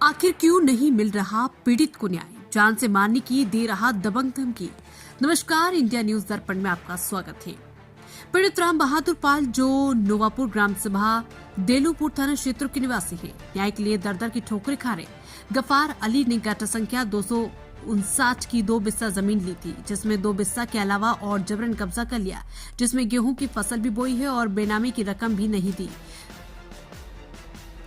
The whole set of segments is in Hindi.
आखिर क्यों नहीं मिल रहा पीड़ित को न्याय, जान से मारने की दे रहा दबंग धमकी। नमस्कार, इंडिया न्यूज दर्पण में आपका स्वागत है। पीड़ित राम बहादुर पाल जो नोवापुर ग्राम सभा देलूपुर थाना क्षेत्र के निवासी है, न्याय के लिए दर दर की ठोकरें खा रहे। गफार अली ने गाटा संख्या 259 की 2 बिस्सा जमीन ली थी, जिसमें 2 बिस्सा के अलावा और जबरन कब्जा कर लिया, जिसमें गेहूं की फसल भी बोई है और बेनामी की रकम भी नहीं दी।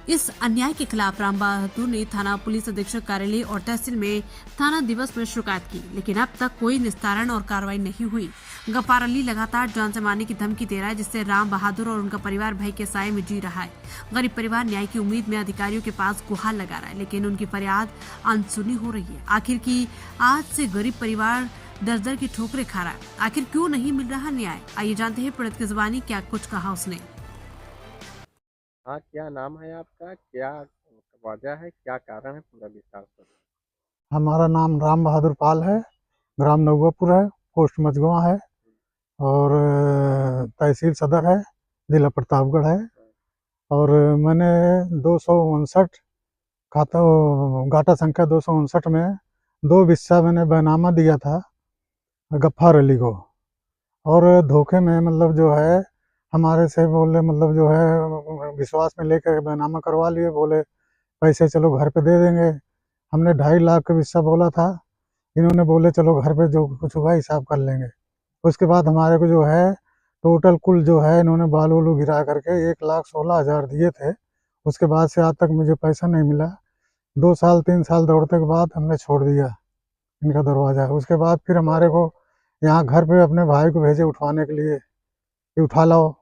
इस अन्याय के खिलाफ राम बहादुर ने थाना पुलिस अधीक्षक कार्यालय और तहसील में थाना दिवस में शिकायत की, लेकिन अब तक कोई निस्तारण और कार्रवाई नहीं हुई। गफार अली लगातार जान से मारने की धमकी दे रहा है, जिससे राम बहादुर और उनका परिवार भय के साए में जी रहा है। गरीब परिवार न्याय की उम्मीद में अधिकारियों के पास गुहार लगा रहा है, लेकिन उनकी फरियाद अनसुनी हो रही है। आखिर की आज से गरीब परिवार दर दर की ठोकरें खा रहा है। आखिर क्यों नहीं मिल रहा न्याय, आइए जानते हैं पीड़ित की जुबानी क्या कुछ कहा उसने। हाँ, क्या नाम है आपका? क्या वजह है, क्या कारण है, पूरा विस्तार से? हमारा नाम राम बहादुर पाल है, ग्राम नौगापुर है, पोस्ट मझगवां है और तहसील सदर है, जिला प्रतापगढ़ है। और मैंने 259 खाता गाटा संख्या 259 में 2 बिस्सा मैंने बैनामा दिया था गफ्फार अली को, और धोखे में मतलब जो है हमारे से बोले, मतलब जो है विश्वास में लेकर बैनामा करवा लिए, बोले पैसे चलो घर पे दे देंगे। हमने 2.5 लाख का हिस्सा बोला था, इन्होंने बोले चलो घर पे जो कुछ होगा हिसाब कर लेंगे। उसके बाद हमारे को जो है टोटल कुल जो है इन्होंने बालू वालू गिरा करके 1,16,000 दिए थे। उसके बाद से आज तक मुझे पैसा नहीं मिला। 2 साल 3 साल दौड़ने के बाद हमने छोड़ दिया इनका दरवाज़ा। उसके बाद फिर हमारे को यहाँ घर पे अपने भाई को भेजे उठवाने के लिए कि उठा लाओ।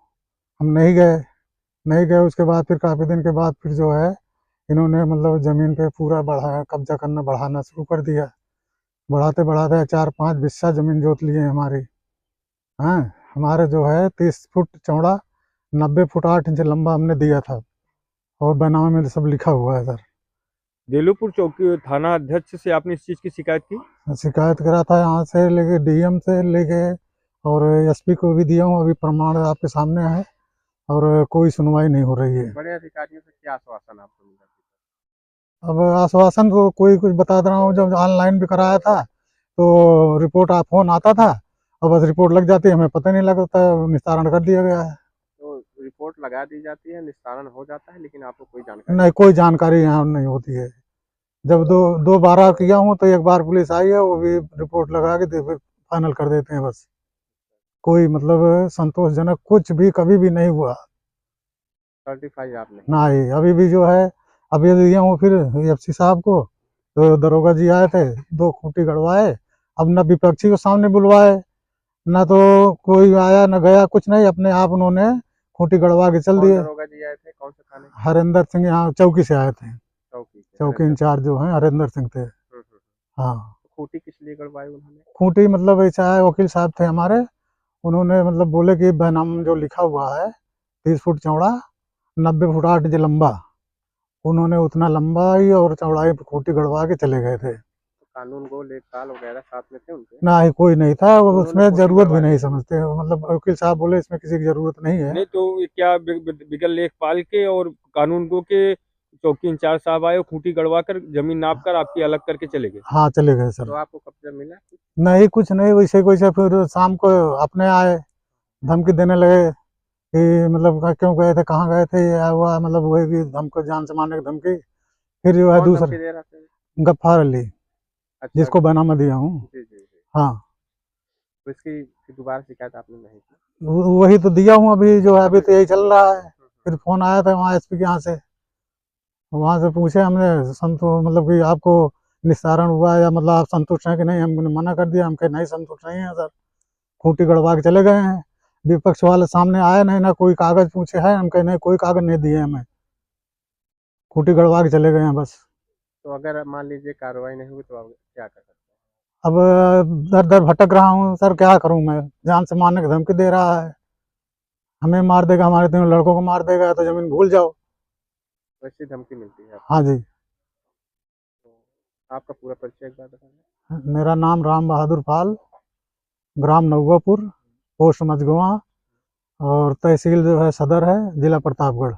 हम नहीं गए। उसके बाद फिर काफ़ी दिन के बाद फिर जो है इन्होंने मतलब ज़मीन पे पूरा कब्जा करना बढ़ाना शुरू कर दिया। बढ़ाते बढ़ाते 4-5 बिस्सा ज़मीन जोत लिए हमारी। हाँ, हमारे जो है 30 फुट चौड़ा 90 फुट 8 इंच लंबा हमने दिया था, और बैनामा में सब लिखा हुआ है सर। देलूपुर चौकी थाना अध्यक्ष से आपने इस चीज़ की शिकायत की? शिकायत करा था, यहाँ से लेके डीएम से लेके और एसपी को भी दिया हूँ। अभी प्रमाण आपके सामने है और कोई सुनवाई नहीं हो रही है। बड़े अधिकारियों से क्या आश्वासन आपको मिला? अब आश्वासन तो कोई कुछ बता रहा हूँ। जब ऑनलाइन भी कराया था तो रिपोर्ट फोन आता था और बस रिपोर्ट लग जाती है, हमें पता नहीं लगता, निस्तारण कर दिया गया है। तो रिपोर्ट लगा दी जाती है, निस्तारण हो जाता है, लेकिन आपको कोई जानकारी नहीं, कोई जानकारी यहाँ नहीं होती है। जब दो बार किया हूँ तो एक बार पुलिस आई है, वो भी रिपोर्ट लगा के फिर फाइनल कर देते हैं बस। कोई मतलब संतोषजनक कुछ भी कभी भी नहीं हुआ। सर्टिफाई आपने? नहीं, अभी भी जो है अभी दिया हूँ फिर एफसी साहब को, तो दरोगा जी आए थे, 2 खूंटी गड़वाए। अब न विपक्षी को सामने बुलवाए, न तो कोई आया न गया, कुछ नहीं, अपने आप उन्होंने खूंटी गड़वा के चल दिए। दरोगा जी आए थे? कौन से थाने? हरिंदर सिंह, यहाँ चौकी से आए थे। चौकी अच्छा। इंचार्ज जो है हरिंदर सिंह थे। हाँ। खूंटी किस लिए गड़वाई उन्होंने? खूंटी मतलब ऐसा है, वकील साहब थे हमारे, उन्होंने मतलब बोले कि बैनामा जो लिखा हुआ है 30 फुट चौड़ा 90 फुट 8 इंच लंबा, उन्होंने उतना लंबाई और चौड़ाई पे खूंटी गड़वा के चले गए थे। तो कानून को लेखपाल वगैरह साथ में थे उनके? ना ही कोई नहीं था, उन्होंने उसमें खूंटी जरूरत भी गड़वाई? नहीं समझते, मतलब वकील साहब बोले इसमें किसी की जरूरत नहीं है। नहीं, तो क्या बिगल लेखपाल के और कानून को के चौकी इंचार्ज साहब आए, खूंटी गड़वा कर जमीन नाप कर आपकी अलग करके चले गए? हाँ, चले गए तो सर। आपको कब्जा मिला? नहीं, कुछ नहीं, वैसे वैसे फिर शाम को अपने आए, धमकी देने लगे कि मतलब क्यों गए थे, कहाँ गए थे, ये हुआ, मतलब वो है कि हमको जान से मारने की धमकी। फिर जो है कौन दूसरा धमकी दे रहा था? गफ्फार अली, अच्छा। जिसको बैनामा दिया हूँ। जी जी जी। हाँ, तो इसकी फिर दोबारा शिकायत आपने नहीं की? वही तो दिया हूँ अभी, जो है अभी तो यही चल रहा है। फिर फोन आया था वहाँ एसपी के यहाँ से, वहाँ से पूछे हमने मतलब कि आपको निस्तारण हुआ या मतलब आप संतुष्ट हैं कि नहीं। हमने मना कर दिया, हम कहे नहीं संतुष्ट नहीं है सर, खूंटी गड़वा के चले गए हैं। विपक्ष वाले सामने आए नहीं, ना कोई कागज पूछे हैं, हम कहे नहीं कोई कागज नहीं दिए हमें, खूंटी गड़वा के चले गए हैं बस। तो अगर मान लीजिए कार्रवाई नहीं हुई तो आप क्या कर सकते हैं? अब दर दर भटक रहा हूँ सर, क्या करूँ मैं, जान से मारने की धमकी दे रहा है, हमें मार देगा, हमारे 3 लड़कों को मार देगा, तो जमीन भूल जाओ। वैसी धमकी मिलती है आपको? हाँ जी। तो आपका पूरा परिचय एक बार बताइए। मेरा नाम राम बहादुर पाल, ग्राम नौगापुर, पोस्ट मझगवां और तहसील जो है सदर है, जिला प्रतापगढ़।